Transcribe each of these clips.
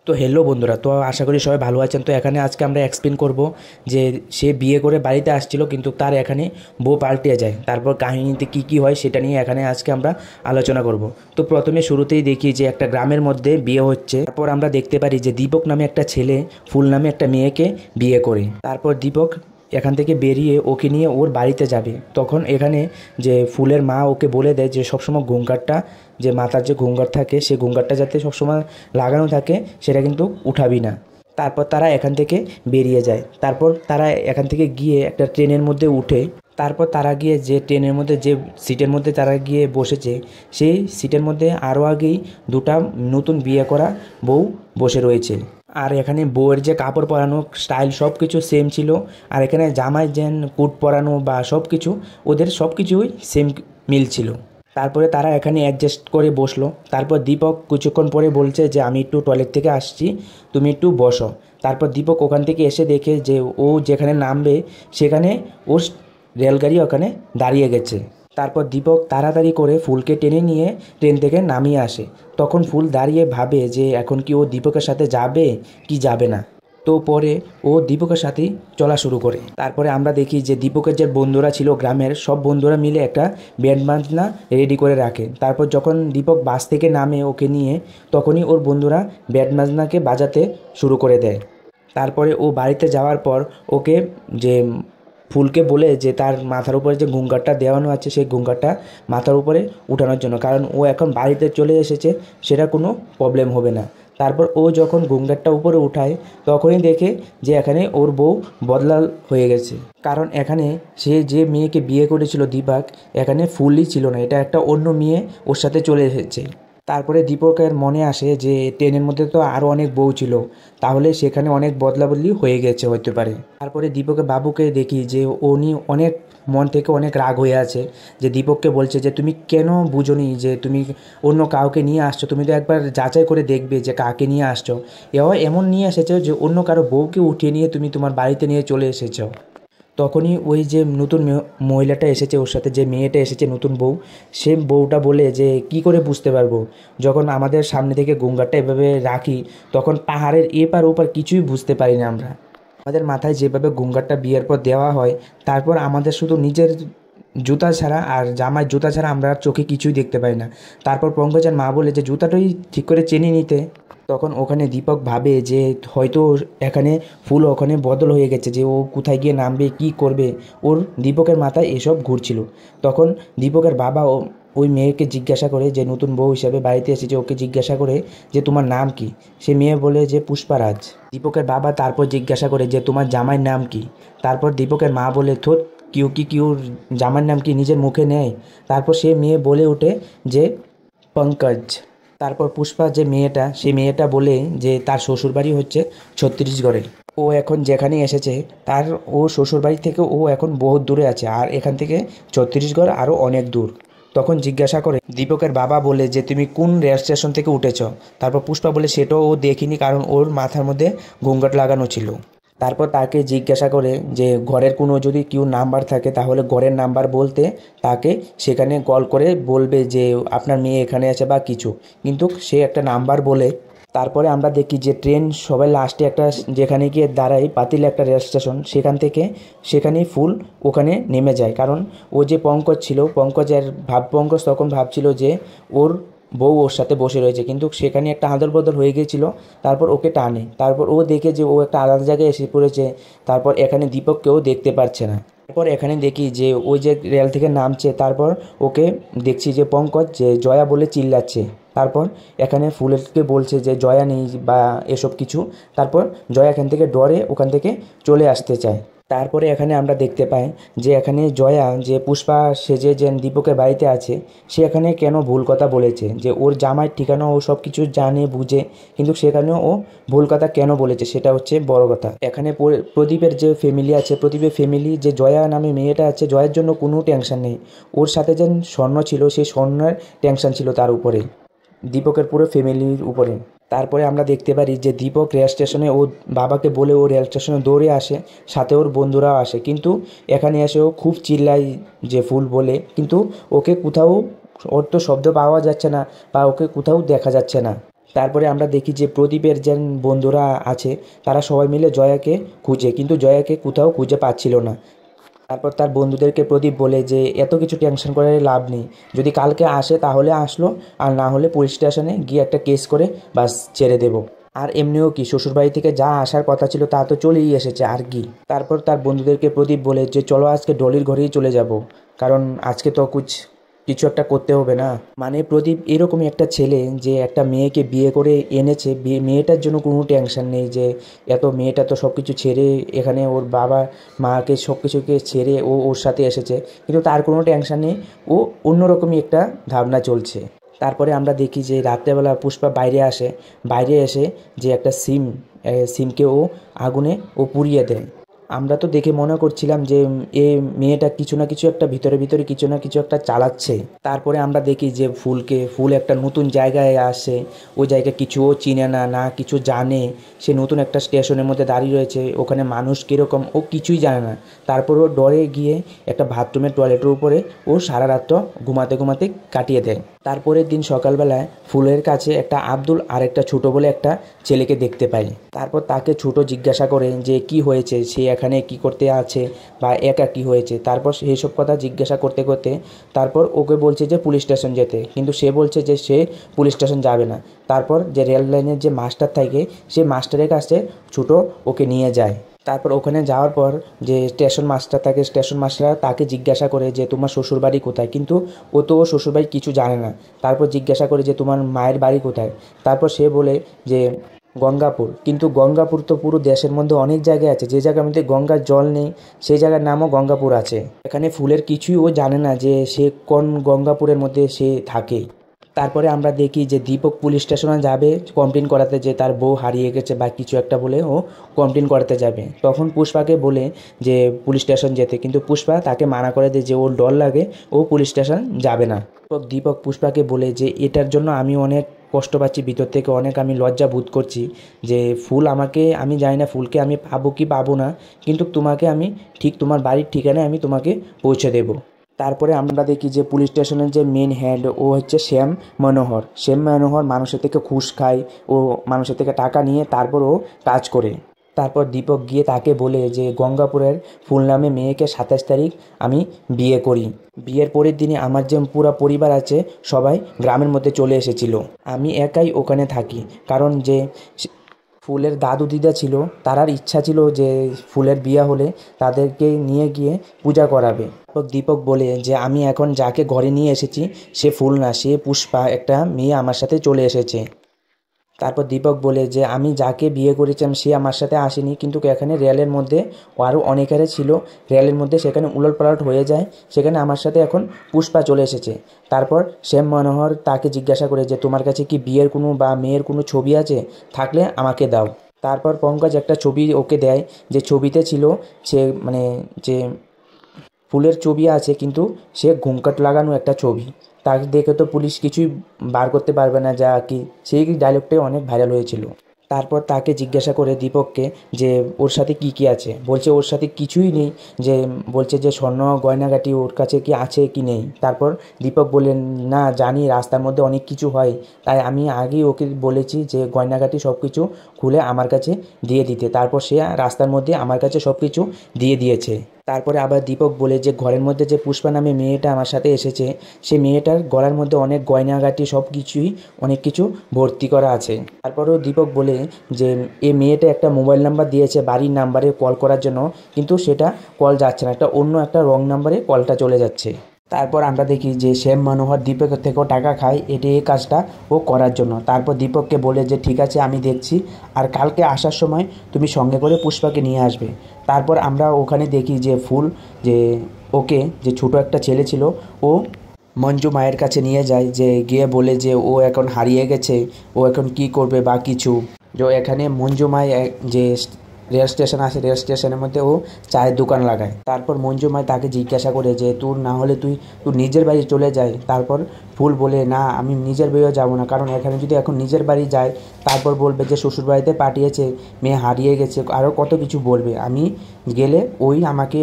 তো হ্যালো বন্ধুরা, তো আশা করি সবাই ভালো আছেন। তো এখানে আজকে আমরা এক্সপ্লেন করব যে সে বিয়ে করে বাড়িতে আসছিল, কিন্তু তার এখানে বউ পাল্টে যায়। তারপর কাহিনীতে কি কি হয় সেটা নিয়ে এখানে আজকে আমরা আলোচনা করব। তো প্রথমে শুরুতেই দেখি যে একটা গ্রামের মধ্যে বিয়ে হচ্ছে। তারপর আমরা দেখতে পারি যে দীপক নামে একটা ছেলে ফুল নামে একটা মেয়েকে বিয়ে করে। তারপর দীপক এখান থেকে বেরিয়ে ওকে নিয়ে ওর বাড়িতে যাবে। তখন এখানে যে ফুলের মা ওকে বলে দেয় যে সবসময় ঘুমঘাটটা, যে মাথার যে ঘুমঘাট থাকে সেই ঘুমঘাটটা যাতে সবসময় লাগানো থাকে, সেটা কিন্তু উঠাবি না। তারপর তারা এখান থেকে বেরিয়ে যায়। তারপর তারা এখান থেকে গিয়ে একটা ট্রেনের মধ্যে উঠে। তারপর তারা গিয়ে যে ট্রেনের মধ্যে যে সিটের মধ্যে তারা গিয়ে বসেছে, সেই সিটের মধ্যে আরও আগেই দুটা নতুন বিয়ে করা বউ বসে রয়েছে। আর এখানে বউয়ের যে কাপড় পরানো স্টাইল সব কিছু সেম ছিল। আর এখানে জামাই যেন কোট পরানো বা সব কিছু, ওদের সব কিছুই সেম মিল ছিল। তারপরে তারা এখানে অ্যাডজাস্ট করে বসলো। তারপর দীপক কিছুক্ষণ পরে বলছে যে আমি একটু টয়লেট থেকে আসছি, তুমি একটু বসো। তারপর দীপক ওখান থেকে এসে দেখে যে ও যেখানে নামবে সেখানে ওর রেলগাড়ি ওখানে দাঁড়িয়ে গেছে। তারপর দীপক তাড়াতাড়ি করে ফুলকে টেনে নিয়ে ট্রেন থেকে নামিয়ে আসে। তখন ফুল দাঁড়িয়ে ভাবে যে এখন কি ও দীপকের সাথে যাবে কি যাবে না। তো পরে ও দীপকের সাথেই চলা শুরু করে। তারপরে আমরা দেখি যে দীপকের যে বন্ধুরা ছিল গ্রামের সব বন্ধুরা মিলে একটা ব্যান্ড বাজনা রেডি করে রাখে। তারপর যখন দীপক বাস থেকে নামে ওকে নিয়ে, তখনই ওর বন্ধুরা ব্যান্ড বাজনাকে বাজাতে শুরু করে দেয়। তারপরে ও বাড়িতে যাওয়ার পর ওকে যে ফুলকে বলে যে তার মাথার উপরে যে ঘুমঘাটটা দেওয়ানো আছে সেই ঘুমঘাটটা মাথার উপরে উঠানোর জন্য, কারণ ও এখন বাড়িতে চলে এসেছে, সেটা কোনো প্রবলেম হবে না। তারপর ও যখন ঘুমঘাটটা উপরে উঠায় তখনই দেখে যে এখানে ওর বউ বদলা হয়ে গেছে। কারণ এখানে সে যে মেয়েকে বিয়ে করেছিল দীপক, এখানে ফুলই ছিল না, এটা একটা অন্য মেয়ে ওর সাথে চলে এসেছে। তারপরে দীপকের মনে আসে যে ট্রেনের মধ্যে তো আরও অনেক বউ ছিল, তাহলে সেখানে অনেক বদলা বদলি হয়ে গেছে হতে পারে। তারপরে দীপকের বাবুকে দেখি যে উনি অনেক মন থেকে অনেক রাগ হয়ে আছে, যে দীপককে বলছে যে তুমি কেন বুঝোনি যে তুমি অন্য কাউকে নিয়ে আসছো, তুমি তো একবার যাচাই করে দেখবে যে কাকে নিয়ে আসছো। এমন নিয়ে এসেছো যে অন্য কারো বউকে উঠিয়ে নিয়ে তুমি তোমার বাড়িতে নিয়ে চলে এসেছো। তখনই ওই যে নতুন মহিলাটা এসেছে, ওর সাথে যে মেয়েটা এসেছে নতুন বউ, সে বউটা বলে যে কি করে বুঝতে পারবো, যখন আমাদের সামনে থেকে ঘুমঘাটটা এভাবে রাখি তখন পাহাড়ের এপার ওপার কিছুই বুঝতে পারি না আমরা। আমাদের মাথায় যেভাবে ঘুমঘাটটা বিয়ের পর দেওয়া হয়, তারপর আমাদের শুধু নিজের জুতা ছাড়া আর জামার জুতা ছাড়া আমরা আর চোখে কিছুই দেখতে পাই না। তারপর পঙ্কজের মা বলে যে জুতাটাই ঠিক করে চেনে নিতে। তখন ওখানে দীপক ভাবে যে হয়তো এখানে ফুল ওখানে বদল হয়ে গেছে, যে ও কোথায় গিয়ে নামবে কি করবে, ওর দীপকের মাথায় এসব ঘুরছিল। তখন দীপকের বাবা ওই মেয়েকে জিজ্ঞাসা করে, যে নতুন বউ হিসাবে বাড়িতে এসেছে, ওকে জিজ্ঞাসা করে যে তোমার নাম কি। সে মেয়ে বলে যে পুষ্পারাজ। দীপকের বাবা তারপর জিজ্ঞাসা করে যে তোমার জামাইয়ের নাম কি। তারপর দীপকের মা বলে থোত, কিউর জামাইয়ের নাম কি নিজের মুখে নেয়। তারপর সে মেয়ে বলে ওঠে যে পঙ্কজ। তারপর পুষ্পা যে মেয়েটা, সেই মেয়েটা বলে যে তার শ্বশুরবাড়ি হচ্ছে ছত্তিশগড়ে। ও এখন যেখানে এসেছে তার ও শ্বশুরবাড়ি থেকে ও এখন বহুত দূরে আছে, আর এখান থেকে ছত্তিশগড় আরও অনেক দূর। তখন জিজ্ঞাসা করে দীপকের বাবা বলে যে তুমি কোন রেল স্টেশন থেকে উঠেছ। তারপর পুষ্পা বলে সেটাও ও দেখিনি, কারণ ওর মাথার মধ্যে ঘুমঘাট লাগানো ছিল। তারপর তাকে জিজ্ঞাসা করে যে ঘরের কোনো যদি কেউ নাম্বার থাকে তাহলে ঘরের নাম্বার বলতে, তাকে সেখানে কল করে বলবে যে আপনার মেয়ে এখানে আছে বা কিছু। কিন্তু সে একটা নাম্বার বলে। তারপরে আমরা দেখি যে ট্রেন সবাই লাস্টে একটা যেখানে গিয়ে দাঁড়ায় পাতিল একটা রেল স্টেশন, সেখানেই ফুল ওখানে নেমে যায়। কারণ ও যে পঙ্কজ ছিল, পঙ্কজ তখন ভাবছিল যে ওর বউ ওর সাথে বসে রয়েছে, কিন্তু সেখানে একটা আদল বদল হয়ে গিয়েছিল। তারপর ওকে টানে, তারপর ও দেখে যে ও একটা আলাদা জায়গায় এসে পড়েছে। তারপর এখানে দীপককেও দেখতে পাচ্ছে না। তারপর এখানে দেখি যে ওই যে রেল থেকে নামছে, তারপর ওকে দেখছি যে পঙ্কজ যে জয়া বলে চিল্লাচ্ছে। তারপর এখানে ফুলকে বলছে যে জয়া নেই বা এসব কিছু। তারপর জয়া এখান থেকে ডরে ওখান থেকে চলে আসতে চায়। তারপরে এখানে আমরা দেখতে পাই যে এখানে জয়া যে পুষ্পা সেজে যে দীপকের বাড়িতে আছে, সে এখানে কেন ভুল কথা বলেছে, যে ওর জামাইয়ের ঠিকানা ও সব কিছু জানে বুঝে, কিন্তু সেখানেও ও ভুল কথা কেন বলেছে সেটা হচ্ছে বড় কথা। এখানে প্রদীপের যে ফ্যামিলি আছে, প্রদীপের ফ্যামিলি যে জয়া নামে মেয়েটা আছে, জয়ের জন্য কোনো টেনশন নেই। ওর সাথে যে স্বর্ণ ছিল সেই স্বর্ণের টেনশন ছিল তার উপরে, দীপকের পুরো ফ্যামিলির উপরে। তারপরে আমরা দেখতে পারি যে দীপক রেল স্টেশনে ও বাবাকে বলে ও রেল স্টেশনে দৌড়ে আসে, সাথে ওর বন্ধুরাও আসে। কিন্তু এখানে এসে ও খুব চিল্লায় যে ফুল বলে, কিন্তু ওকে কোথাও ওর তো শব্দ পাওয়া যাচ্ছে না বা ওকে কোথাও দেখা যাচ্ছে না। তারপরে আমরা দেখি যে প্রদীপের যে বন্ধুরা আছে তারা সবাই মিলে জয়াকে খুঁজে, কিন্তু জয়াকে কোথাও খুঁজে পাচ্ছিল না। তারপর তার বন্ধুদেরকে প্রদীপ বলে যে এত কিছু টেনশন করে লাভ নেই, যদি কালকে আসে তাহলে আসলো, আর না হলে পুলিশ স্টেশনে গিয়ে একটা কেস করে বাস ছেড়ে দেবো। আর এমনিও কি শ্বশুরবাড়ি থেকে যা আসার কথা ছিল তা তো চলেই এসেছে আর কি। তারপর তার বন্ধুদেরকে প্রদীপ বলে যে চলো আজকে ডলির ঘরেই চলে যাব, কারণ আজকে তো কিছু একটা করতে হবে না। মানে প্রদীপ এরকমই একটা ছেলে যে একটা মেয়েকে বিয়ে করে এনেছে, মেয়েটার জন্য কোনো টেনশন নেই যে এত মেয়েটা তো সব কিছু ছেড়ে এখানে ওর বাবা মাকে সব কিছুকে ছেড়ে ওর সাথে এসেছে, কিন্তু তার কোনো টেনশন নেই, ও অন্যরকমই একটা ভাবনা চলছে। তারপরে আমরা দেখি যে রাত্রেবেলা পুষ্পা বাইরে আসে, বাইরে এসে যে একটা সিমকে ও আগুনে পুড়িয়ে দেয়। আমরা তো দেখে মনে করছিলাম যে এ মেয়েটা কিছু না কিছু একটা ভিতরে ভিতরে কিছু না কিছু একটা চালাচ্ছে। তারপরে আমরা দেখি যে ফুল একটা নতুন জায়গায় আসে, ওই জায়গায় কিছুও চিনে না, না কিছু জানে। সে নতুন একটা স্টেশনের মধ্যে দাঁড়িয়ে রয়েছে, ওখানে মানুষ কীরকম ও কিছুই জানে না। তারপর ও ডরে গিয়ে একটা বাথরুমের টয়লেটের উপরে ও সারা রাতটা ঘুমাতে ঘুমাতে কাটিয়ে দেয়। তারপরের দিন সকালবেলায় ফুলের কাছে একটা আব্দুল আর একটা ছোটো বলে একটা ছেলেকে দেখতে পাই। তারপর তাকে ছোটো জিজ্ঞাসা করে যে কি হয়েছে, সে এখানে কি করতে আছে বা একা কি হয়েছে। তারপর এইসব কথা জিজ্ঞাসা করতে করতে তারপর ওকে বলছে যে পুলিশ স্টেশন যেতে, কিন্তু সে বলছে যে সে পুলিশ স্টেশন যাবে না। তারপর যে রেল লাইনের যে মাস্টার থাকে সে মাস্টারের কাছে ছোটো ওকে নিয়ে যায়। তারপর ওখানে যাওয়ার পর যে স্টেশন মাস্টার থাকে, স্টেশন মাস্টার তাকে জিজ্ঞাসা করে যে তোমার শ্বশুরবাড়ি কোথায়, কিন্তু ও তো শ্বশুরবাড়ি কিছু জানে না। তারপর জিজ্ঞাসা করে যে তোমার মায়ের বাড়ি কোথায়। তারপর সে বলে যে গঙ্গাপুর, কিন্তু গঙ্গাপুর তো পুরো দেশের মধ্যে অনেক জায়গায় আছে, যে জায়গার মধ্যে গঙ্গার জল নেই সেই জায়গার নামও গঙ্গাপুর আছে। এখানে ফুলের কিছুই ও জানে না যে সে কোন গঙ্গাপুরের মধ্যে সে থাকে। তারপরে আমরা দেখি যে দীপক পুলিশ স্টেশনে যাবে কমপ্লেন করাতে, যে তার বউ হারিয়ে গেছে বা কিছু একটা বলে ও কমপ্লেন করাতে যাবে। তখন পুষ্পাকে বলে যে পুলিশ স্টেশন যেতে, কিন্তু পুষ্পা তাকে মানা করে দেয় যে ওর ডর লাগে, ও পুলিশ স্টেশন যাবে না। দীপক পুষ্পাকে বলে যে এটার জন্য আমি অনেক কষ্ট পাচ্ছি, ভিতর থেকে অনেক আমি লজ্জা বোধ করছি যে ফুল আমি জানি না ফুলকে আমি পাবো কি পাবো না, কিন্তু তোমাকে আমি ঠিক তোমার বাড়ির ঠিকানায় আমি তোমাকে পৌঁছে দেবো। তারপরে আমরা দেখি যে পুলিশ স্টেশনের যে মেন হেড ও হচ্ছে শ্যাম মনোহর মানুষের থেকে ঘুষ খায়, ও মানুষের থেকে টাকা নিয়ে তারপর ও কাজ করে। তারপর দীপক গিয়ে তাকে বলে যে গঙ্গাপুরের ফুল নামে মেয়েকে 27 তারিখ আমি বিয়ে করি। বিয়ের পরের দিনে আমার যে পুরো পরিবার আছে সবাই গ্রামের মধ্যে চলে এসেছিল, আমি একাই ওখানে থাকি, কারণ যে ফুলের দাদু দিদা ছিল তারার ইচ্ছা ছিল যে ফুলের বিয়ে হলে তাদেরকে নিয়ে গিয়ে পূজা করাবে। দীপক বলে যে আমি এখন যাকে ঘরে নিয়ে এসেছি সে ফুল না, সে পুষ্পা, একটা মেয়ে আমার সাথে চলে এসেছে। তারপর দীপক বলে যে আমি যাকে বিয়ে করেছিলাম সে আমার সাথে আসেনি, কিন্তু এখানে রেলের মধ্যে আরও অনেকেরে ছিল, রেলের মধ্যে সেখানে উলটপালট হয়ে যায়, সেখানে আমার সাথে এখন পুষ্পা চলে এসেছে। তারপর শ্যাম মনোহর তাকে জিজ্ঞাসা করে যে তোমার কাছে কি বিয়ের কোনো বা মেয়ের কোনো ছবি আছে, থাকলে আমাকে দাও। তারপর পঙ্কজ একটা ছবি ওকে দেয়, যে ছবিতে ছিল সে যে ফুলের ছবি আছে, কিন্তু সে ঘুমকাট লাগানো একটা ছবি। তাকে দেখে তো পুলিশ কিছুই বার করতে পারবে না, যা কি সেই ডায়লগটাই অনেক ভাইরাল হয়েছিল। তারপর তাকে জিজ্ঞাসা করে দীপককে যে ওর সাথে কি কি আছে, বলছে ওর সাথে কিছুই নেই, যে বলছে যে স্বর্ণ গয়নাগাটি ওর কাছে কি আছে কি নেই। তারপর দীপক বললেন না জানি রাস্তার মধ্যে অনেক কিছু হয়, তাই আমি আগেই ওকে বলেছি যে গয়নাগাটি সব কিছু খুলে আমার কাছে দিয়ে দিতে, তারপর সে রাস্তার মধ্যে আমার কাছে সব কিছু দিয়ে দিয়েছে। তারপরে আবার দীপক বলে যে ঘরের মধ্যে যে পুষ্পা নামে মেয়েটা আমার সাথে এসেছে, সে মেয়েটার গলার মধ্যে অনেক গয়নাগাটি সব কিছুই অনেক কিছু ভর্তি করা আছে। তারপরেও দীপক বলে যে এই মেয়েটা একটা মোবাইল নাম্বার দিয়েছে বাড়ির নাম্বারে কল করার জন্য, কিন্তু সেটা কল যাচ্ছে না, অন্য একটা রং নাম্বারে কলটা চলে যাচ্ছে। তারপর আমরা দেখি যে শ্যাম মনোহর দীপকের থেকেও টাকা খায় এই কাজটা ও করার জন্য। তারপর দীপককে বলে যে ঠিক আছে আমি দেখছি, আর কালকে আসার সময় তুমি সঙ্গে করে পুষ্পাকে নিয়ে আসবে। তারপর আমরা ওখানে দেখি যে ফুল যে ওকে যে ছোটো একটা ছেলে ছিল ও মঞ্জু মায়ের কাছে নিয়ে যায়, যে গিয়ে বলে যে ও এখন হারিয়ে গেছে, ও এখন কি করবে বা কিছু। যে এখানে মঞ্জু মায় যে রেল স্টেশন আছে, রেল স্টেশনের মধ্যে ও চায়ের দোকান লাগায়। তারপর মঞ্জু মায় তাকে জিজ্ঞাসা করে যে তোর না হলে তুই নিজের বাড়ি চলে যায়। তারপর ফুল বলে না আমি নিজের বাড়িও যাবো না, কারণ এখানে যদি এখন নিজের বাড়ি যায় তারপর বলবে যে শ্বশুরবাড়িতে পাঠিয়েছে, মেয়ে হারিয়ে গেছে, আরও কত কিছু বলবে। আমি গেলে ওই আমাকে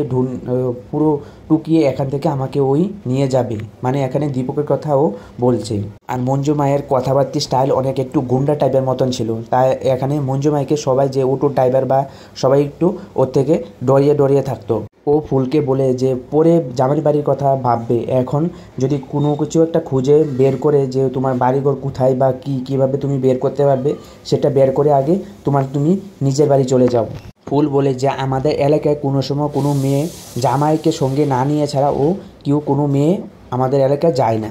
পুরো টুকিয়ে এখান থেকে আমাকে ওই নিয়ে যাবে, মানে এখানে দীপকের কথাও বলছে। আর মঞ্জু মায়ের কথাবার্তির স্টাইল অনেক একটু গুন্ডা টাইপের মতন ছিল, তাই এখানে মঞ্জু মাইকে সবাই যে ওটো ড্রাইভার বা সবাই একটু ওর থেকে ডরিয়ে থাকতো। ও ফুলকে বলে যে পরে জামাই বাড়ির কথা ভাববে, এখন যদি কোনো কিছু একটা খুঁজে বের করে যে তোমার বাড়িঘর কোথায় বা কীভাবে তুমি বের করতে পারবে সেটা বের করে আগে তুমি নিজের বাড়ি চলে যাও। ফুল বলে যে আমাদের এলাকায় কোনো সময় কোনো মেয়ে জামাইকে সঙ্গে না নিয়ে ছাড়া কোনো মেয়ে আমাদের এলাকায় যায় না।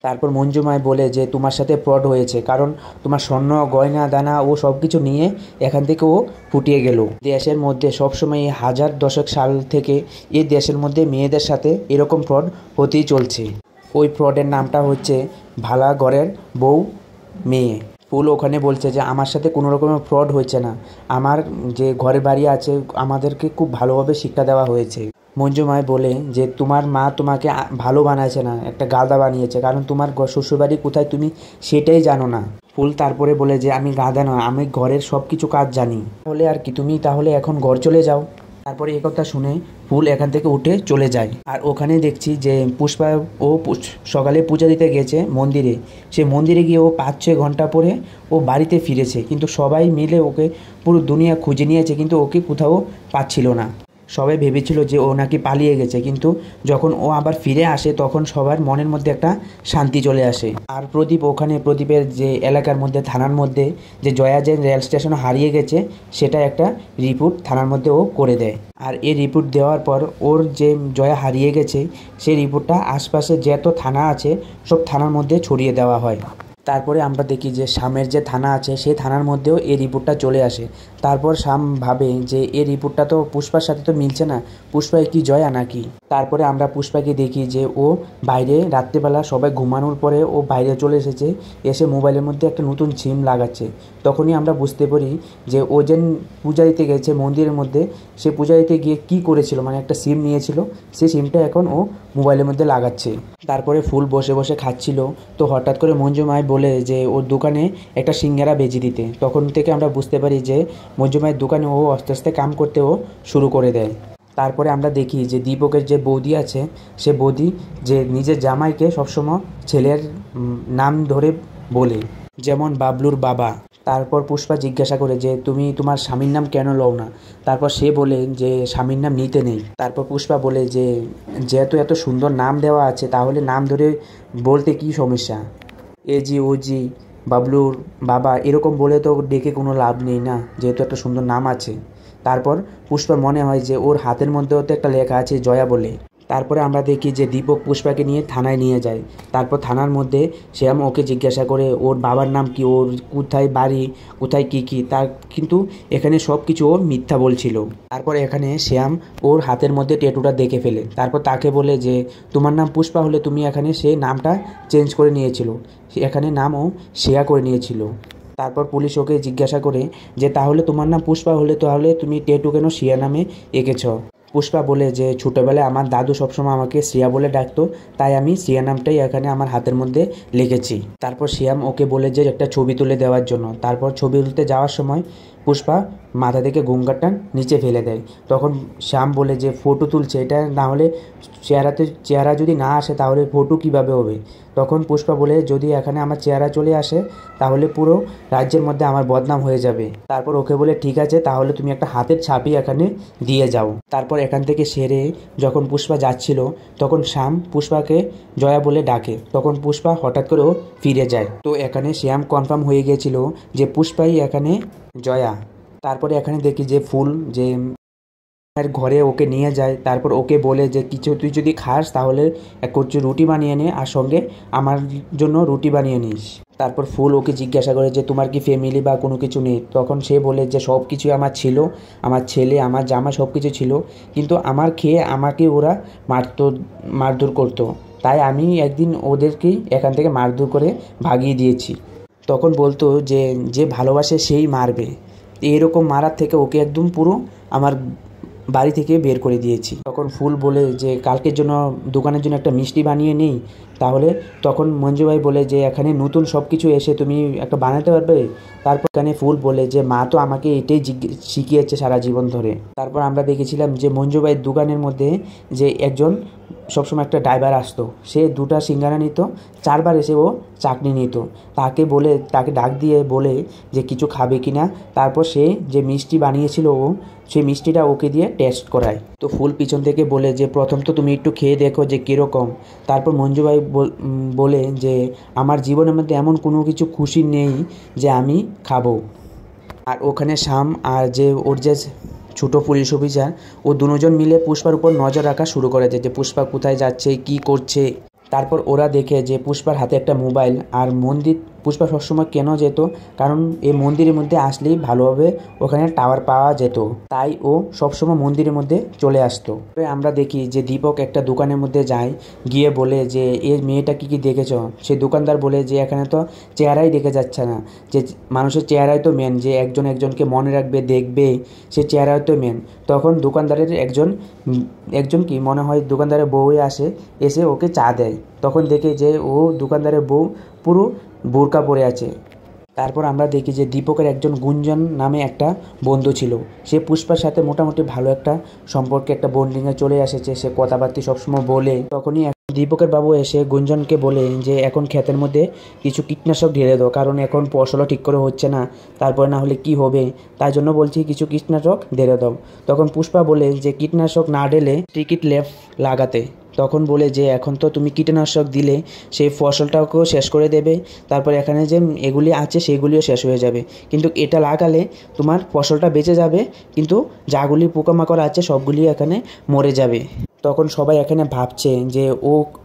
তারপর মঞ্জুমায় বলে যে তোমার সাথে ফ্রড হয়েছে, কারণ তোমার স্বর্ণ গয়না দানা ও সব কিছু নিয়ে এখান থেকে ও ফুটিয়ে গেল। দেশের মধ্যে সবসময় হাজার দশক সাল থেকে এই দেশের মধ্যে মেয়েদের সাথে এরকম ফ্রড হতেই চলছে। ওই ফ্রডের নামটা হচ্ছে ভালা ঘরের বউ মেয়ে। ফুল ওখানে বলছে যে আমার সাথে কোনো রকমের ফ্রড হয়েছে না, আমার যে ঘরে বাড়ি আছে আমাদেরকে খুব ভালোভাবে শিক্ষা দেওয়া হয়েছে। মঞ্জুমায় বলে যে তোমার মা তোমাকে ভালো বানাইছে না, একটা গাধা বানিয়েছে, কারণ তোমার শ্বশুরবাড়ি কোথায় তুমি সেটাই জানো না। ফুল তারপরে বলে যে আমি গাধা নয়, আমি ঘরের সব কিছু কাজ জানি, তাহলে আর কি তুমি তাহলে এখন ঘর চলে যাও। তারপরে এই কথা শুনে ফুল এখান থেকে উঠে চলে যায়। আর ওখানে দেখছি যে পুষ্পা সকালে পূজা দিতে গেছে মন্দিরে, সে মন্দিরে গিয়ে ও 5-6 ঘন্টা পরে ও বাড়িতে ফিরেছে, কিন্তু সবাই মিলে ওকে পুরো দুনিয়া খুঁজে নিয়েছে, কিন্তু ওকে কোথাও পাচ্ছিল না। সবাই ভেবেছিল যে ও নাকি পালিয়ে গেছে, কিন্তু যখন ও আবার ফিরে আসে তখন সবার মনের মধ্যে একটা শান্তি চলে আসে। আর প্রদীপের যে এলাকার মধ্যে থানার মধ্যে যে জয়া যে রেল স্টেশন হারিয়ে গেছে সেটা একটা রিপোর্ট থানার মধ্যে ও করে দেয়। আর এই রিপোর্ট দেওয়ার পর ওর যে জয়া হারিয়ে গেছে সেই রিপোর্টটা আশপাশে যত থানা আছে সব থানার মধ্যে ছড়িয়ে দেওয়া হয়। তারপরে আমরা দেখি যে শ্যামের যে থানা আছে সেই থানার মধ্যেও এই রিপোর্টটা চলে আসে। তারপর শ্যাম ভাবে যে এই রিপোর্টটা তো পুষ্পার সাথে তো মিলছে না, পুষ্পা কি জয়া নাকি। তারপরে আমরা পুষ্পাকে দেখি যে ও বাইরে রাত্রিবেলা সবাই ঘুমানোর পরে ও বাইরে চলে এসেছে, এসে মোবাইলের মধ্যে একটা নতুন সিম লাগাচ্ছে। তখনই আমরা বুঝতে পারি যে ও যে পূজা দিতে গেছে মন্দিরের মধ্যে, সে পূজা দিতে গিয়ে কী করেছিল, মানে একটা সিম নিয়েছিল, সেই সিমটা এখন ও মোবাইলের মধ্যে লাগাচ্ছে। তারপরে ফুল বসে বসে খাচ্ছিল, তো হঠাৎ করে মঞ্জুমায় বলে যে ওর দোকানে একটা সিঙ্গারা বেজে দিতে। তখন থেকে আমরা বুঝতে পারি যে মঞ্জুমায়ের দোকানে ও আস্তে আস্তে কাম করতেও শুরু করে দেয়। তারপরে আমরা দেখি যে দীপকের যে বৌদি আছে সে বৌদি যে নিজের জামাইকে সবসময় ছেলের নাম ধরে বলে, যেমন বাবলুর বাবা। তারপর পুষ্পা জিজ্ঞাসা করে যে তুমি তোমার স্বামীর নাম কেন লও না। তারপর সে বলে যে স্বামীর নাম নিতে নেই। তারপর পুষ্পা বলে যে যেহেতু এত সুন্দর নাম দেওয়া আছে তাহলে নাম ধরে বলতে কি সমস্যা, এজি ওজি বাবলুর বাবা এরকম বলে তো ডেকে কোনো লাভ নেই না, যেহেতু একটা সুন্দর নাম আছে। তারপর পুষ্পার মনে হয় যে ওর হাতের মধ্যেও তো একটা লেখা আছে জয়া বলে। তারপরে আমরা দেখি যে দীপক পুষ্পাকে নিয়ে থানায় নিয়ে যায়। তারপর থানার মধ্যে শ্যাম ওকে জিজ্ঞাসা করে ওর বাবার নাম কি, ওর কোথায় বাড়ি, কোথায় কী তার, কিন্তু এখানে সব কিছু ও মিথ্যা বলছিল। তারপর এখানে শ্যাম ওর হাতের মধ্যে ট্যাটুটা দেখে ফেলে। তারপর তাকে বলে যে তোমার নাম পুষ্পা হলে তুমি এখানে সে নামটা চেঞ্জ করে নিয়েছিল, এখানে নামও শেয়া করে নিয়েছিল। তারপর পুলিশ ওকে জিজ্ঞাসা করে যে তাহলে তোমার নাম পুষ্পা হলে তাহলে তুমি ট্যাটু কেন শিয়া নামে এঁকেছ। পুষ্পা বলে যে ছোটোবেলায় আমার দাদু সবসময় আমাকে শ্রিয়া বলে ডাকতো, তাই আমি শ্রিয়া নামটাই এখানে আমার হাতের মধ্যে লিখেছি। তারপর শ্যাম ওকে বলে যে একটা ছবি তুলে দেওয়ার জন্য। তারপর ছবি তুলতে যাওয়ার সময় পুষ্পা মাথা থেকে ঘুমঘাটটা নিচে ফেলে দেয়। তখন শ্যাম বলে যে ফটো তুলছে, এটা না হলে চেহারা যদি না আসে তাহলে ফটো কিভাবে হবে। তখন পুষ্পা বলে যদি এখানে আমার চেহারা চলে আসে তাহলে পুরো রাজ্যের মধ্যে আমার বদনাম হয়ে যাবে। তারপর ওকে বলে ঠিক আছে তাহলে তুমি একটা হাতের ছাপই এখানে দিয়ে যাও। তারপর এখান থেকে সেরে যখন পুষ্পা যাচ্ছিল তখন শ্যাম পুষ্পাকে জয়া বলে ডাকে, তখন পুষ্পা হঠাৎ করে ও ফিরে যায়। তো এখানে শ্যাম কনফার্ম হয়ে গিয়েছিল যে পুষ্পাই এখানে জয়া। তারপরে এখানে দেখি যে ফুল যে ঘরে ওকে নিয়ে যায়। তারপর ওকে বলে যে কিছু তুই যদি খাস তাহলে কিছু রুটি বানিয়ে নে, আর সঙ্গে আমার জন্য রুটি বানিয়ে নিস। তারপর ফুল ওকে জিজ্ঞাসা করে যে তোমার কি ফ্যামিলি বা কোনো কিছু নেই। তখন সে বলে যে সব কিছুই আমার ছিল, আমার ছেলে আমার জামা সব কিছু ছিল, কিন্তু আমার খেয়ে আমাকে ওরা মারধর করতো, তাই আমি একদিন ওদেরকেই এখান থেকে মারধর করে ভাগিয়ে দিয়েছি। তখন বলতো যে যে ভালোবাসে সেই মারবে, এইরকম মারার থেকে ওকে একদম পুরো আমার বাড়ি থেকে বের করে দিয়েছি। তখন ফুল বলে যে কালকের জন্য দোকানের জন্য একটা মিষ্টি বানিয়ে নেই। তাহলে তখন মঞ্জু ভাই বলে যে এখানে নতুন সব কিছু এসে তুমি একটা বানাতে পারবে। তারপর এখানে ফুল বলে যে মা তো আমাকে এটাই শিখিয়েছে সারা জীবন ধরে। তারপর আমরা দেখেছিলাম যে মঞ্জু ভাইয়ের দোকানের মধ্যে যে একজন সবসময় একটা ড্রাইভার আসতো, সে 2টা সিঙ্গারা নিত, 4বার এসে ও চাটনি নিত। তাকে ডাক দিয়ে বলে যে কিছু খাবে কি না। তারপর সে যে মিষ্টি বানিয়েছিল ও সেই মিষ্টিটা ওকে দিয়ে টেস্ট করায়। তো ফুল পিছন থেকে বলে যে প্রথম তো তুমি একটু খেয়ে দেখো যে কীরকম। তারপর মঞ্জু ভাই বলে যে আমার জীবনের মধ্যে এমন কোনো কিছু খুশি নেই যে আমি খাবো। আর ওখানে শ্যাম আর যে ওর যে ছোটো পুলিশ অফিসার, ও দুজন মিলে পুষ্পার উপর নজর রাখা শুরু করে দেয় যে পুষ্পা কোথায় যাচ্ছে, কি করছে। তারপর ওরা দেখে যে পুষ্পার হাতে একটা মোবাইল। আর মন্দির পুষ্পা সবসময় কেন যেত, কারণ এই মন্দিরের মধ্যে আসলেই ভালোভাবে ওখানে টাওয়ার পাওয়া যেত, তাই ও সবসময় মন্দিরের মধ্যে চলে আসতো। আমরা দেখি যে দীপক একটা দোকানের মধ্যে যায়, গিয়ে বলে যে এর মেয়েটা কি দেখেছ। সেই দোকানদার বলে যে এখানে তো চেহারাই দেখে যাচ্ছে না, যে মানুষের চেহারাই তো মেন, যে একজন একজনকে মনে রাখবে দেখবে, সে চেহারাই তো মেন। তখন দোকানদারের একজন কি মনে হয় দোকানদারের বউই এসে ওকে চা দেয়। তখন দেখে যে ও দোকানদারের বউ পুরো বোরকা পরে আছে। তারপর আমরা দেখি যে দীপকের একজন গুঞ্জন নামে একটা বন্ধু ছিল, সে পুষ্পার সাথে মোটামুটি ভালো একটা সম্পর্কে একটা বন্ডিংয়ে চলে এসেছে, সে কথাবার্তা সবসময় বলে। তখনই দীপকের বাবু এসে গুঞ্জনকে বলে যে এখন ক্ষেতের মধ্যে কিছু কীটনাশক ঢেলে দাও, কারণ এখন ফসলও ঠিক করে হচ্ছে না, তারপরে না হলে কি হবে, তাই জন্য বলছি কিছু কীটনাশক ঢেলে দাও। তখন পুষ্পা বলে যে কীটনাশক না ঢেলে টিকিট লেফট লাগাতে। তখন বলে যে এখন তো তুমি কীটনাশক দিলে সেই ফসলটাকেও শেষ করে দেবে, তারপর এখানে যে এগুলি আছে সেগুলিও শেষ হয়ে যাবে, কিন্তু এটা লাগালে তোমার ফসলটা বেঁচে যাবে, কিন্তু যাগুলি পোকামাকড় আছে সবগুলি এখানে মরে যাবে। তখন সবাই এখানে ভাবছে যে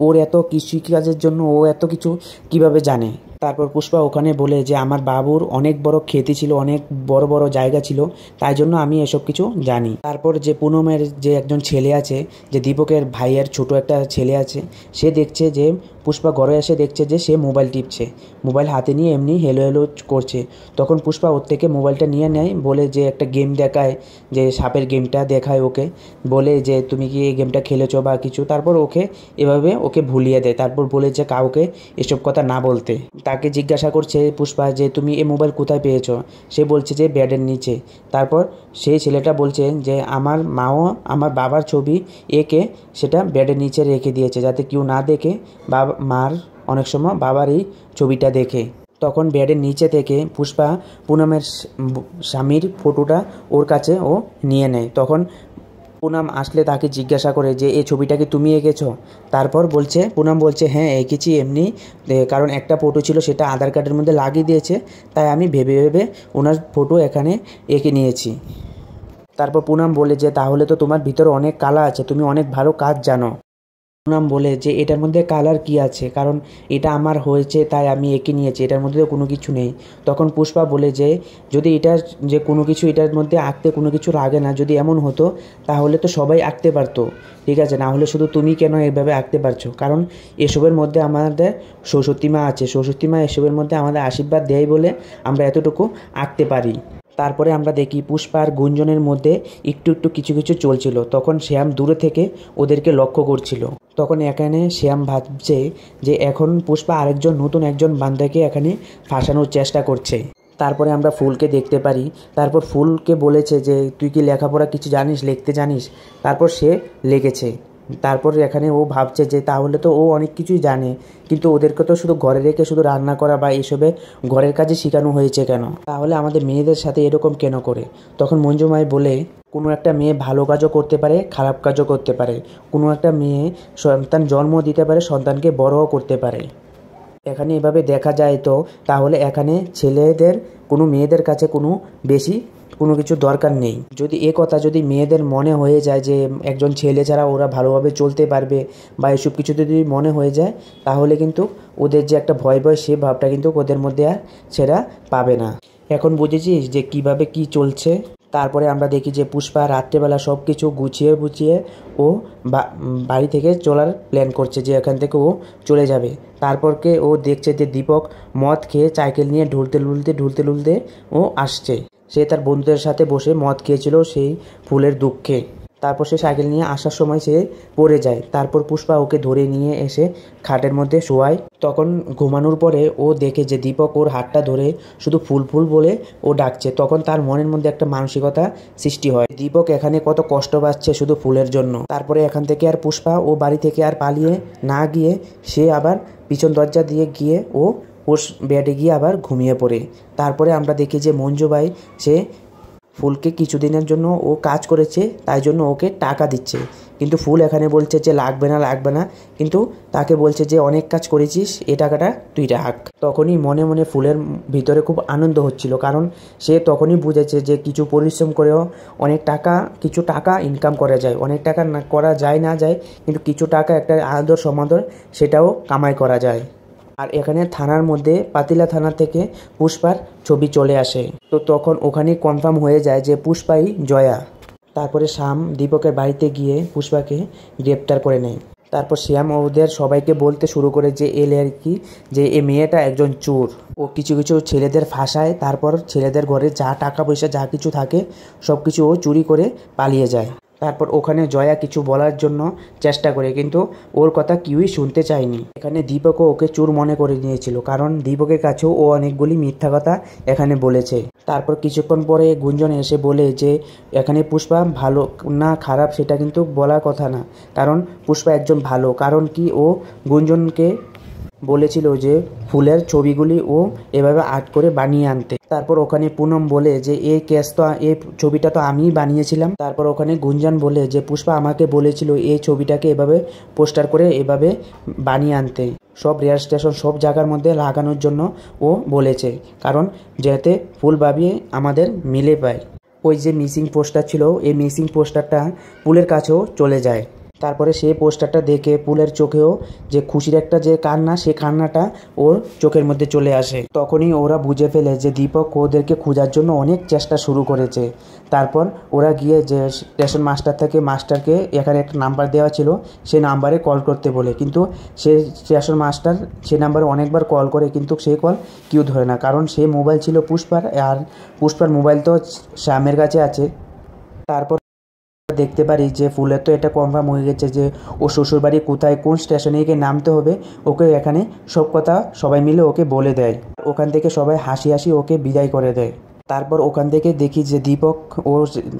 ওর এত কৃষিকাজের জন্য ও এত কিছু কিভাবে জানে। তারপর পুষ্পা ওখানে বলে যে আমার বাবুর অনেক বড় ক্ষেতি ছিল, অনেক বড় বড় জায়গা ছিল, তাই জন্য আমি এসব কিছু জানি। তারপর যে পুনমের যে একজন ছেলে আছে, যে দীপকের ভাইয়ের ছোট একটা ছেলে আছে, সে দেখছে যে পুষ্পা ঘরে এসে দেখছে যে সে মোবাইল টিপছে, মোবাইল হাতে নিয়ে এমনি হেলো হেলো করছে। তখন পুষ্পা ওর থেকে মোবাইলটা নিয়ে নেয়, বলে যে একটা গেম দেখায়, যে সাপের গেমটা দেখায় ওকে, বলে যে তুমি কি এই গেমটা খেলেছো বা কিছু। তারপর ওকে ভুলিয়ে দেয়। তারপর বলে যে কাউকে এসব কথা না বলতে। তাকে জিজ্ঞাসা করছে পুষ্পা যে তুমি এই মোবাইল কোথায় পেয়েছো। সে বলছে যে বেডের নিচে। তারপর সেই ছেলেটা বলছে যে আমার মাও আমার বাবার ছবি এঁকে সেটা বেডের নিচে রেখে দিয়েছে, যাতে কেউ না দেখে। মার অনেক সময় বাবার এই ছবিটা দেখে। তখন বেডের নিচে থেকে পুষ্পা পুনমের স্বামীর ফটোটা ওর কাছে ও নিয়ে নেয়। তখন পুনম আসলে তাকে জিজ্ঞাসা করে যে এই ছবিটা কি তুমি এঁকেছো। তারপর পুনম বলছে হ্যাঁ এঁকেছি এমনি, কারণ একটা ফটো ছিল সেটা আধার কার্ডের মধ্যে লাগিয়ে দিয়েছে, তাই আমি ভেবে ওনার ফটো এখানে এঁকে নিয়েছি। তারপর পুনম বলে যে তাহলে তো তোমার ভিতরে অনেক কালা আছে, তুমি অনেক ভালো কাজ জানো। পুনম বলে যে এটার মধ্যে কালার কি আছে, কারণ এটা আমার হয়েছে তাই আমি এঁকে নিয়েছি, এটার মধ্যে তো কোনো কিছু নেই। তখন পুষ্পা বলে যে যদি যে কোনো কিছু এটার মধ্যে আঁকতে কোনো কিছু লাগে না, যদি এমন হতো তাহলে তো সবাই আঁকতে পারতো, ঠিক আছে, না হলে শুধু তুমি কেন এভাবে আঁকতে পারছো, কারণ এসবের মধ্যে আমাদের সরস্বতী মা আছে, সরস্বতী মা এসবের মধ্যে আমাদের আশীর্বাদ দেয় বলে আমরা এতটুকু আঁকতে পারি। তারপরে আমরা দেখি পুষ্পা আর গুঞ্জনের মধ্যে একটু কিছু চলছিল। তখন শ্যাম দূরে থেকে ওদেরকে লক্ষ্য করছিল। তখন এখানে শ্যাম ভাবছে যে এখন পুষ্পা নতুন একজন বান্দাকে এখানে ফাঁসানোর চেষ্টা করছে। তারপরে আমরা ফুলকে দেখতে পারি। তারপর ফুলকে বলেছে যে তুই কি লেখাপড়া কিছু জানিস, লিখতে জানিস। তারপর সে লিখেছে। তারপর এখানে ও ভাবছে যে তাহলে তো ও অনেক কিছুই জানে, কিন্তু ওদেরকে তো শুধু ঘরে রেখে শুধু রান্না করা বা এসবে ঘরের কাজে শেখানো হয়েছে কেন, তাহলে আমাদের মেয়েদের সাথে এরকম কেন করে। তখন মঞ্জুমাই বলে কোনো একটা মেয়ে ভালো কাজও করতে পারে, খারাপ কাজও করতে পারে। কোনো একটা মেয়ে সন্তান জন্ম দিতে পারে, সন্তানকে বড়ও করতে পারে। এখানে এভাবে দেখা যায় তো তাহলে এখানে ছেলেদের কোনো মেয়েদের কাছে কোনো কিছু দরকার নেই। যদি কথা যদি মেয়েদের মনে হয়ে যায় যে একজন ছেলে ছাড়া ওরা ভালোভাবে চলতে পারবে বা এসব কিছু যদি মনে হয়ে যায়, তাহলে কিন্তু ওদের যে একটা ভয় সে ভাবটা কিন্তু ওদের মধ্যে আর ছেড়া পাবে না। এখন বুঝেছিস যে কিভাবে কি চলছে। তারপরে আমরা দেখি যে পুষ্পা রাত্রেবেলা সব কিছু গুছিয়ে ও বাড়ি থেকে চলার প্ল্যান করছে, যে এখান থেকে ও চলে যাবে। তারপরকে ও দেখছে যে দীপক মদ খেয়ে সাইকেল নিয়ে ঢুলতে ও আসছে। সে তার বন্ধুদের সাথে বসে মদ খেয়েছিল সেই ফুলের দুঃখে। তারপর সে সাইকেল নিয়ে আসার সময় সে পড়ে যায়। তারপর পুষ্পা ওকে ধরে নিয়ে এসে খাটের মধ্যে শোয়ায়। তখন ঘুমানোর পরে ও দেখে যে দীপক ওর হাতটা ধরে শুধু ফুল ফুল বলে ও ডাকছে। তখন তার মনের মধ্যে একটা মানসিকতা সৃষ্টি হয়, দীপক এখানে কত কষ্ট পাচ্ছে শুধু ফুলের জন্য। তারপরে এখান থেকে আর পুষ্পা ও বাড়ি থেকে আর পালিয়ে না গিয়ে সে আবার পিছন দরজা দিয়ে গিয়ে ও ওর বেডে গিয়ে আবার ঘুমিয়ে পড়ে। তারপরে আমরা দেখি যে মঞ্জুবাই সে ফুলকে কিছুদিনের জন্য ও কাজ করেছে, তাই জন্য ওকে টাকা দিচ্ছে। কিন্তু ফুল এখানে বলছে যে লাগবে না, কিন্তু তাকে বলছে যে অনেক কাজ করেছিস, এ টাকাটা তুই রাখ। তখনই মনে মনে ফুলের ভিতরে খুব আনন্দ হচ্ছিল, কারণ সে তখনই বুঝেছে যে কিছু পরিশ্রম করেও কিছু টাকা ইনকাম করা যায়। অনেক টাকা না করা যায় না যায়, কিন্তু কিছু টাকা একটা আদর সমাদর সেটাও কামাই করা যায়। আর এখানে থানার মধ্যে পাতিলা থানা থেকে পুষ্পার ছবি চলে আসে। তো তখন ওখানেই কনফার্ম হয়ে যায় যে পুষ্পাই জয়া। তারপরে শ্যাম দীপকের বাড়িতে গিয়ে পুষ্পাকে গ্রেপ্তার করে নেয়। তারপর শ্যাম ওদের সবাইকে বলতে শুরু করে যে যে এ মেয়েটা একজন চোর। ও কিছু কিছু ছেলেদের ফাঁসায়, তারপর ছেলেদের ঘরে যা টাকা পয়সা যা কিছু থাকে সব কিছু ও চুরি করে পালিয়ে যায়। তারপর ওখানে জয়া কিছু বলার জন্য চেষ্টা করে, কিন্তু ওর কথা কেউই শুনতে চায়নি। এখানে দীপকও ওকে চোর মনে করে নিয়েছিল, কারণ দীপকের কাছেও ও অনেকগুলি মিথ্যা কথা এখানে বলেছে। তারপর কিছুক্ষণ পরে গুঞ্জন এসে বলে যে এখানে পুষ্পা ভালো না খারাপ সেটা কিন্তু বলার কথা না, কারণ পুষ্পা একজন ভালো। কারণ কি, ও গুঞ্জনকে বলেছিল যে ফুলের ছবিগুলি ও এভাবে আর্ট করে বানিয়ে আনতে। তারপর ওখানে পুনম বলে যে এই ছবিটা তো আমিই বানিয়েছিলাম। তারপর ওখানে গুঞ্জন বলে যে পুষ্পা আমাকে বলেছিল এই ছবিটাকে এভাবে পোস্টার করে এভাবে বানিয়ে আনতে, সব রেল স্টেশন সব জায়গার মধ্যে লাগানোর জন্য ও বলেছে, কারণ যাতে ফুল ভাবিয়ে আমাদের মিলে পায়। ওই যে মিসিং পোস্টার ছিল, এই মিসিং পোস্টারটা পুলের কাছেও চলে যায়। তারপরে সেই পোস্টারটা দেখে পুলের চোখেও যে খুশির একটা যে কান্না, সে কান্নাটা ওর চোখের মধ্যে চলে আসে। তখনই ওরা বুঝে ফেলে যে দীপক ওদেরকে খোঁজার জন্য অনেক চেষ্টা শুরু করেছে। তারপর ওরা গিয়ে যে স্টেশন মাস্টার থেকে মাস্টারকে এখানে একটা নাম্বার দেওয়া ছিল, সেই নাম্বারে কল করতে বলে, কিন্তু সে স্টেশন মাস্টার সে নাম্বারে অনেকবার কল করে, কিন্তু সে কল কেউ ধরে না, কারণ সে মোবাইল ছিল পুষ্পার, আর পুষ্পার মোবাইল তো শ্যামের কাছে আছে। তারপর দেখতে পারি যে ফুলের তো এটা কনফার্ম হয়ে গেছে যে ও শ্বশুরবাড়ি কোথায়, কোন স্টেশনে গিয়ে নামতে হবে, ওকে এখানে সব কথা সবাই মিলে ওকে বলে দেয়। ওখান থেকে সবাই হাসি হাসি ওকে বিদায় করে দেয়। তারপর ওখান থেকে দেখি যে দীপক ও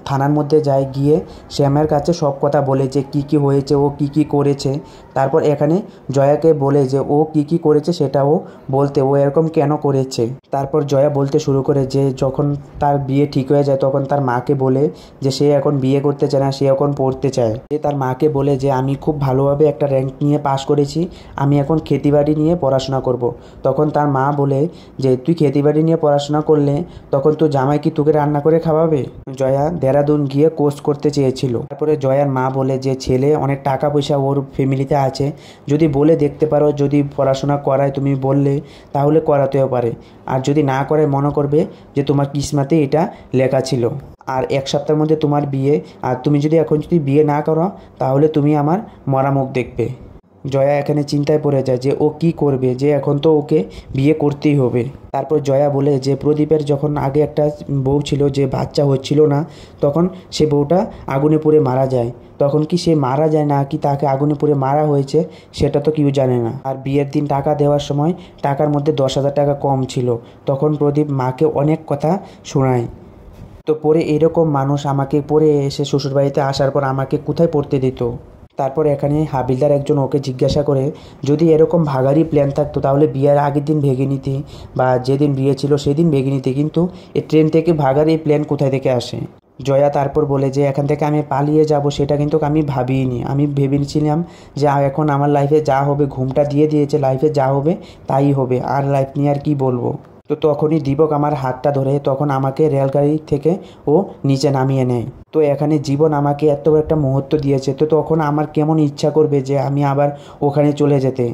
থানার মধ্যে যায়, গিয়ে শ্যামের কাছে সব কথা বলে যে কি হয়েছে, ও কি করেছে। তারপর এখানে জয়াকে বলে যে ও কি করেছে সেটাও বলতে, ও এরকম কেন করেছে। তারপর জয়া বলতে শুরু করে যে যখন তার বিয়ে ঠিক হয়ে যায় তখন তার মাকে বলে যে সে এখন বিয়ে করতে চায় না, সে এখন পড়তে চায়। সে তার মাকে বলে যে আমি খুব ভালোভাবে একটা র্যাঙ্ক নিয়ে পাশ করেছি, আমি এখন খেতিবাড়ি নিয়ে পড়াশোনা করব। তখন তার মা বলে যে তুই খেতিবাড়ি নিয়ে পড়াশোনা করলে তখন তো জামাই কি তোকে রান্না করে খাওয়াবে। জয়া দেরাদুন গিয়ে কোর্স করতে চেয়েছিল। তারপরে জয়ার মা বলে যে ছেলে অনেক টাকা পয়সা ওর ফ্যামিলিতে আছে, যদি বলে দেখতে পারো, যদি পড়াশোনা করায় তুমি বললে তাহলে করাতেও পারে, আর যদি না করে মনে করবে যে তোমার কিসমতে এটা লেখা ছিল, আর 1 সপ্তাহের মধ্যে তোমার বিয়ে, আর তুমি যদি এখন বিয়ে না করো তাহলে তুমি আমার মরা মুখ দেখবে। জয়া এখানে চিন্তায় পড়ে যায় যে ও কি করবে, যে এখন তো ওকে বিয়ে করতেই হবে। তারপর জয়া বলে যে প্রদীপের যখন আগে একটা বউ ছিল, যে বাচ্চা হচ্ছিল না, তখন সে বউটা আগুনে পুড়ে মারা যায়। তখন কি সে মারা যায় না কি তাকে আগুনে পুড়ে মারা হয়েছে সেটা তো কেউ জানে না। আর বিয়ের দিন টাকা দেওয়ার সময় টাকার মধ্যে 10,000 টাকা কম ছিল। তখন প্রদীপ মাকে অনেক কথা শোনায়। তো পরে এরকম মানুষ আমাকে পরে এসে শ্বশুরবাড়িতে আসার পর আমাকে কোথায় পড়তে দিত। তারপর এখানে হাবিলদার একজন ওকে জিজ্ঞাসা করে যদি এরকম ভাগারই প্ল্যান থাকতো তাহলে বিয়ের আগের দিন ভেঙে নিতে, বা যেদিন বিয়ে ছিল সেদিন ভেঙে নিতে, কিন্তু এই ট্রেন থেকে ভাগার এই প্ল্যান কোথায় থেকে আসে। জয়া তারপর বলে যে এখান থেকে আমি পালিয়ে যাব সেটা কিন্তু আমি ভাবিনি, আমি ভেবেছিলাম যে এখন আমার লাইফে যা হবে, ঘুমটা দিয়ে দিয়েছে, লাইফে যা হবে তাই হবে, আর লাইফ নিয়ে আর কি বলবো। তো তখনই দীপক আমার হাতটা ধরে তখন আমাকে রেলগাড়ি থেকে ও নিচে নামিয়ে নেয়। তো এখানে জীবন আমাকে এত বড় একটা মুহূর্ত দিয়েছে, তো তখন আমার কেমন ইচ্ছা করবে যে আমি আবার ওখানে চলে যেতে।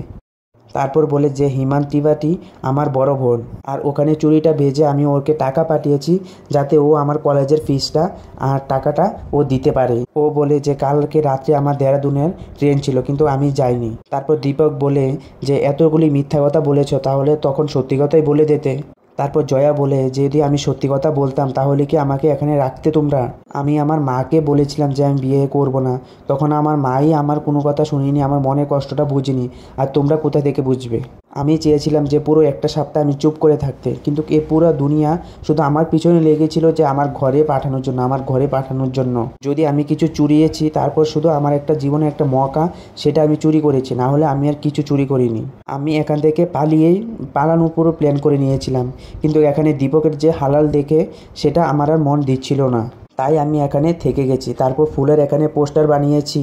তারপর বলে যে হিমান ত্রিপাঠী আমার বড় বোন, আর ওখানে চুরিটা ভেজে আমি ওকে টাকা পাঠিয়েছি যাতে ও আমার কলেজের ফিসটা আর টাকাটা ও দিতে পারে। ও বলে যে কালকে রাত্রে আমার দেরাদুনের ট্রেন ছিল কিন্তু আমি যাইনি। তারপর দীপক বলে যে এতগুলি মিথ্যা কথা বলেছ, তাহলে তখন সত্যি কথাই বলে দিতে। তারপর জয়া বলে যে যদি আমি সত্যি কথা বলতাম তাহলে কি আমাকে এখানে রাখতে তোমরা? আমি আমার মাকে বলেছিলাম যে আমি বিয়ে করব না, তখন আমার মাই আমার কোনো কথা শুনিনি, আমার মনের কষ্টটা বুঝিনি, আর তোমরা কোথা থেকে বুঝবে? আমি চেয়েছিলাম যে পুরো একটা সপ্তাহ আমি চুপ করে থাকতে, কিন্তু এ পুরো দুনিয়া শুধু আমার পিছনে লেগেছিল যে আমার ঘরে পাঠানোর জন্য, আমার ঘরে পাঠানোর জন্য। যদি আমি কিছু চুরিয়েছি তারপর শুধু আমার একটা জীবনে একটা মৌকা, সেটা আমি চুরি করেছি, না হলে আমি আর কিছু চুরি করিনি। আমি এখান থেকে পালানোর পুরো প্ল্যান করে নিয়েছিলাম, কিন্তু এখানে দীপকের যে হালাল দেখে সেটা আমার আর মন দিচ্ছিল না, তাই আমি এখানে থেকে গেছি। তারপর ফুলের এখানে পোস্টার বানিয়েছি,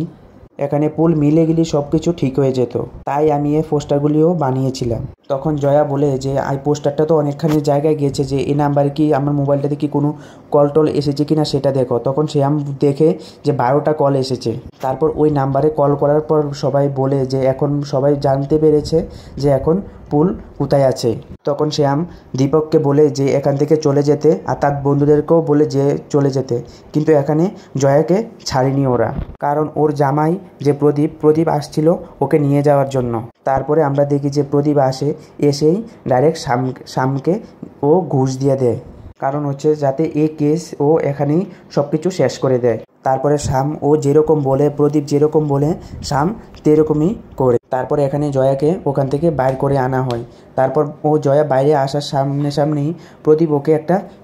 এখানে ফুল মিলে গেলে সব কিছু ঠিক হয়ে যেত, তাই আমি এই পোস্টারগুলিও বানিয়েছিলাম। তখন জয়া বলে যে এই পোস্টারটা তো অনেকখানি জায়গায় গিয়েছে, যে এই নাম্বারে কি আমার মোবাইলটাতে কি কোনো কল টল এসেছে কি না সেটা দেখো। তখন শ্যাম দেখে যে 12টা কল এসেছে। তারপর ওই নাম্বারে কল করার পর সবাই বলে যে এখন সবাই জানতে পেরেছে যে এখন পুল কোথায় আছে। তখন শ্যাম দীপককে বলে যে এখান থেকে চলে যেতে, আর তার বন্ধুদেরকেও বলে যে চলে যেতে, কিন্তু এখানে জয়াকে ছাড়েনি ওরা, কারণ ওর জামাই যে প্রদীপ আসছিল ওকে নিয়ে যাওয়ার জন্য। তারপরে আমরা দেখি যে প্রদীপ এসেই ডাইরেক্ট শ্যামকে ও ঘুষ দিয়ে দেয়, কারণ হচ্ছে যাতে এই কেস ও এখানেই সব কিছু শেষ করে দেয়। তারপরে শ্যাম ও যেরকম বলে, প্রদীপ যেরকম বলে শ্যাম সেরকমই করে। তারপরে এখানে জয়াকে ওখান থেকে বাইর করে আনা হয়। তারপর ও জয়া বাইরে আসার সামনেই প্রদীপ ওকে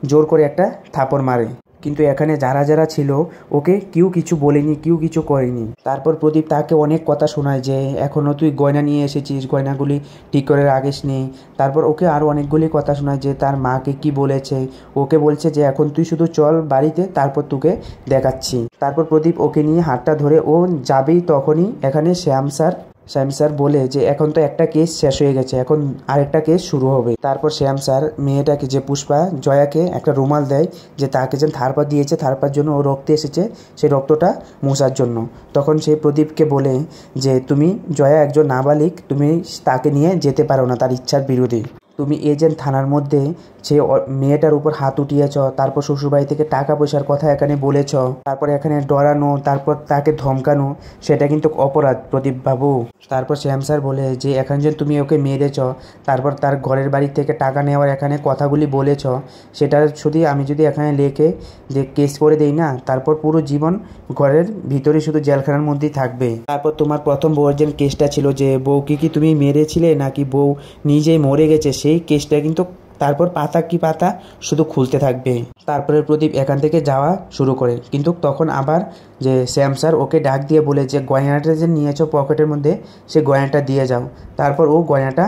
জোর করে একটা থাপড় মারে, কিন্তু এখানে যারা ছিল ওকে কেউ কিছু বলেনি, কেউ কিছু করেনি। তারপর প্রদীপ তাকে অনেক কথা শোনায় যে এখনও তুই গয়না নিয়ে এসেছিস, গয়নাগুলি ঠিক করে রাখিস নি। তারপর ওকে আরও অনেকগুলি কথা শোনায় যে তার মাকে কি বলেছে, ওকে বলছে যে এখন তুই শুধু চল বাড়িতে, তারপর তোকে দেখাচ্ছি। তারপর প্রদীপ ওকে নিয়ে হাতটা ধরে ও যাবেই, তখনই এখানে শ্যাম স্যার বলে যে এখন তো একটা কেস শেষ হয়ে গেছে, এখন আরেকটা কেস শুরু হবে। তারপর শ্যাম স্যার মেয়েটাকে যে পুষ্পা জয়াকে একটা রুমাল দেয়, যে তাকে যেন থারপা দিয়েছে, থারপার জন্য ও রক্ত এসেছে, সেই রক্তটা মোছার জন্য। তখন সে প্রদীপকে বলে যে তুমি জয়া একজন নাবালিক, তুমি তাকে নিয়ে যেতে পারো না তার ইচ্ছার বিরোধী। তুমি এজেন্ট থানার মধ্যে সে মেয়েটার উপর হাত উঠিয়েছ, তারপর শ্বশুরবাড়ি থেকে টাকা পয়সার কথা এখানে বলেছ, তারপর এখানে ডরানো, তারপর তাকে ধমকানো, সেটা কিন্তু অপরাধ প্রদীপ বাবু। তারপর শ্যাম স্যার বলে যে এখন যে তুমি ওকে মেরেছ, তারপর তার ঘরের বাড়ি থেকে টাকা নেওয়ার এখানে কথাগুলি বলেছ, সেটা শুধু আমি যদি এখানে লেখে যে কেস করে দেই না, তারপর পুরো জীবন ঘরের ভিতরে শুধু জেলখানার মধ্যেই থাকবে। তারপর তোমার প্রথম বউয়ের যে কেসটা ছিল যে বউকে কি তুমি মেরেছিলে নাকি বউ নিজেই মরে গেছে, সেই কেসটা কিন্তু তারপর পাতা কি পাতা শুধু খুলতে থাকবে। তারপরে প্রদীপ এখান থেকে যাওয়া শুরু করে, কিন্তু তখন আবার যে শ্যাম স্যার ওকে ডাক দিয়ে বলে যে গয়নাটা যে নিয়েছো পকেটের মধ্যে, সে গয়নাটা দিয়ে যাও। তারপর ও গয়নাটা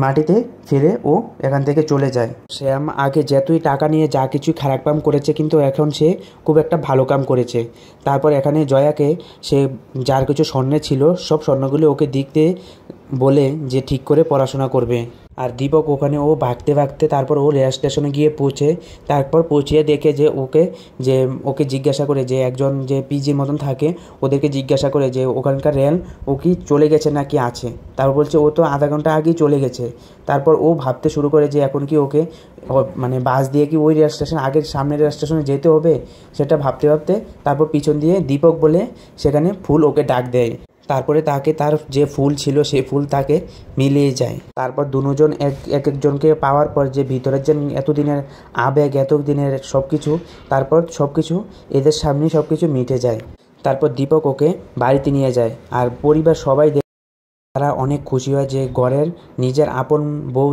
মাটিতে ফেলে ও এখান থেকে চলে যায়। শ্যাম আগে যেতই টাকা নিয়ে যা কিছু খারাপ কাম করেছে, কিন্তু এখন সে খুব একটা ভালো কাম করেছে। তারপর এখানে জয়াকে সে যার কিছু স্বর্ণ ছিল সব স্বর্ণগুলি ওকে দিতে বলে যে ঠিক করে পড়াশোনা করবে। আর দীপক ওখানে ও ভাগতে তারপর ও রেল স্টেশনে গিয়ে পৌঁছিয়ে দেখে যে ওকে জিজ্ঞাসা করে যে একজন যে পিজির মতন থাকে ওদেরকে জিজ্ঞাসা করে যে ওখানকার রেল ও কি চলে গেছে না কি আছে। তারপর বলছে ও তো আধা ঘন্টা আগেই চলে গেছে। তারপর ও ভাবতে শুরু করে যে এখন কি ওকে মানে বাস দিয়ে কি ওই রেল স্টেশন আগের সামনের রেল স্টেশনে যেতে হবে, সেটা ভাবতে তারপর পিছন দিয়ে দীপক বলে সেখানে ফুল ওকে ডাক দেয়। তারপরে তাকে তার যে ফুল ছিল সেই ফুল তাকে মিলিয়ে যায়। তারপর দুজন একজনকে পাওয়ার পর যে ভিতরের যে এতদিনের আবেগ, এতদিনের সব কিছু, তারপর সব কিছু এদের সামনেই সব কিছু মিটে যায়। তারপর দীপক ওকে বাড়িতে নিয়ে যায়, আর পরিবার সবাই তারা অনেক খুশি হয় যে ঘরের নিজের আপন বউ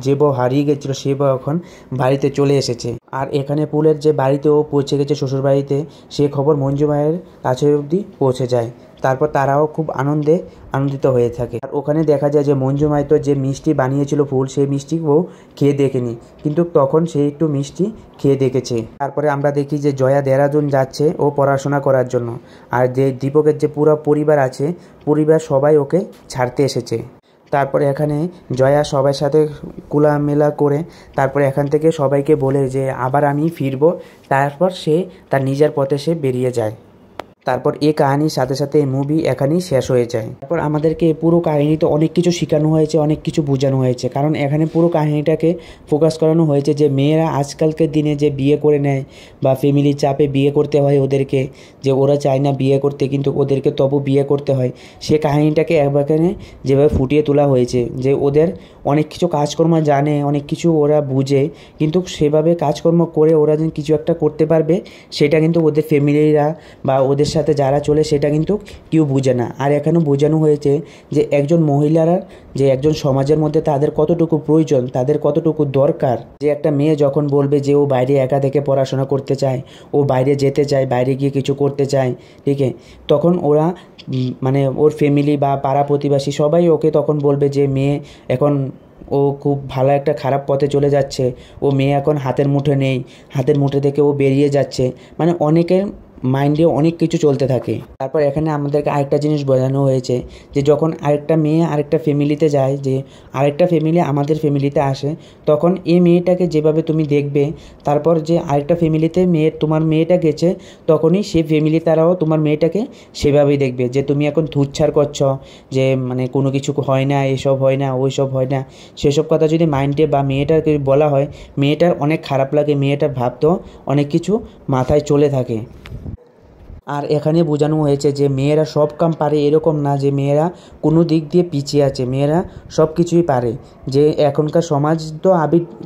যে বউ হারিয়ে গেছিলো সে বউ এখন বাড়িতে চলে এসেছে। আর এখানে পুলের যে বাড়িতে ও পৌঁছে গেছে শ্বশুর বাড়িতে, সে খবর মঞ্জু মায়ের কাছে অবধি পৌঁছে যায়। তারপর তারাও খুব আনন্দিত হয়ে থাকে। আর ওখানে দেখা যায় যে মঞ্জু মাই তো যে মিষ্টি বানিয়েছিল ফুল, সেই মিষ্টি ও খেয়ে দেখেনি, কিন্তু তখন সে একটু মিষ্টি খেয়ে দেখেছে। তারপরে আমরা দেখি যে জয়া দেহরাদুন যাচ্ছে ও পড়াশোনা করার জন্য, আর যে দীপকের যে পুরো পরিবার আছে, পরিবার সবাই ওকে ছাড়তে এসেছে। তারপরে এখানে জয়া সবার সাথে খোলামেলা করে তারপরে এখান থেকে সবাইকে বলে যে আবার আমি ফিরবো। তারপর সে তার নিজের পথে সে বেরিয়ে যায়। তারপর এই কাহিনীর সাথে এই মুভি এখানেই শেষ হয়ে যায়। তারপর আমাদেরকে পুরো কাহিনীতে অনেক কিছু শেখানো হয়েছে, অনেক কিছু বোঝানো হয়েছে, কারণ এখানে পুরো কাহিনীটাকে ফোকাস করানো হয়েছে যে মেয়েরা আজকালকার দিনে যে বিয়ে করে নেয় বা ফ্যামিলির চাপে বিয়ে করতে হয় ওদেরকে, যে ওরা চায় না বিয়ে করতে কিন্তু ওদেরকে তবু বিয়ে করতে হয়, সে কাহিনীটাকে এখানে যেভাবে ফুটিয়ে তোলা হয়েছে যে ওদের অনেক কিছু কাজকর্ম জানে, অনেক কিছু ওরা বুঝে, কিন্তু সেভাবে কাজকর্ম করে ওরা যে কিছু একটা করতে পারবে সেটা কিন্তু ওদের ফ্যামিলিরা বা ওদের সাথে যারা চলে সেটা কিন্তু কেউ বুঝে না। আর এখানেও বোঝানো হয়েছে যে একজন মহিলারা যে একজন সমাজের মধ্যে তাদের কতটুকু প্রয়োজন, তাদের কতটুকু দরকার। যে একটা মেয়ে যখন বলবে যে ও বাইরে একা থেকে পড়াশোনা করতে চায়, ও বাইরে যেতে চায়, বাইরে গিয়ে কিছু করতে চায়, ঠিক আছে, তখন ওরা মানে ওর ফ্যামিলি বা পাড়া প্রতিবেশী সবাই ওকে তখন বলবে যে মেয়ে এখন ও খুব ভালো একটা খারাপ পথে চলে যাচ্ছে, ও মেয়ে এখন হাতের মুঠে নেই, হাতের মুঠে থেকে ও বেরিয়ে যাচ্ছে, মানে অনেকের মাইন্ডে অনেক কিছু চলতে থাকে। তারপর এখানে আমাদেরকে আরেকটা জিনিস বোঝানো হয়েছে যে যখন আরেকটা মেয়ে আরেকটা ফ্যামিলিতে যায়, যে আরেকটা ফ্যামিলি আমাদের ফ্যামিলিতে আসে, তখন এই মেয়েটাকে যেভাবে তুমি দেখবে, তারপর যে আরেকটা ফ্যামিলিতে তোমার মেয়েটা গেছে, তখনই সেই ফ্যামিলি তারাও তোমার মেয়েটাকে সেভাবেই দেখবে যে তুমি এখন তুচ্ছার করছো, যে মানে কোনো কিছু হয় না, এসব হয় না, ওই সব হয় না, সেসব কথা যদি মাইন্ডে বা মেয়েটাকে বলা হয়, মেয়েটার অনেক খারাপ লাগে, মেয়েটার ভাবতেও অনেক কিছু মাথায় চলে থাকে। আর এখানে বোঝানো হয়েছে যে মেয়েরা সব কাম পারে এরকম না, যে মেয়েরা কোনো দিক দিয়ে পিছিয়ে আছে, মেয়েরা সব কিছুই পারে। যে এখনকার সমাজ তো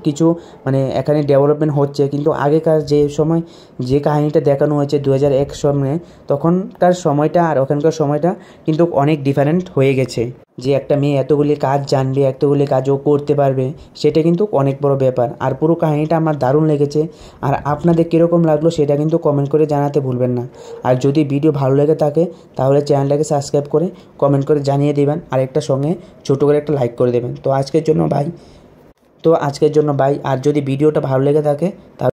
কিছু মানে এখানে ডেভেলপমেন্ট হচ্ছে, কিন্তু আগেকার যে সময় যে কাহিনীটা দেখানো হয়েছে 2001 সালে, তখনকার সময়টা আর ওখানকার সময়টা কিন্তু অনেক ডিফারেন্ট হয়ে গেছে। যে একটা মেয়ে এতগুলি কাজ জানবে, এতগুলি কাজও করতে পারবে, সেটা কিন্তু অনেক বড় ব্যাপার। আর পুরো কাহিনীটা আমার দারুণ লেগেছে। আর আপনাদের কীরকম লাগলো সেটা কিন্তু কমেন্ট করে জানাতে ভুলবেন না। আর যদি ভিডিও ভালো লেগে থাকে তাহলে চ্যানেলটাকে সাবস্ক্রাইব করে কমেন্ট করে জানিয়ে দেবেন, আর একটা সঙ্গে ছোটো করে একটা লাইক করে দেবেন। তো আজকের জন্য বাই। আর যদি ভিডিওটা ভালো লেগে থাকে তাহলে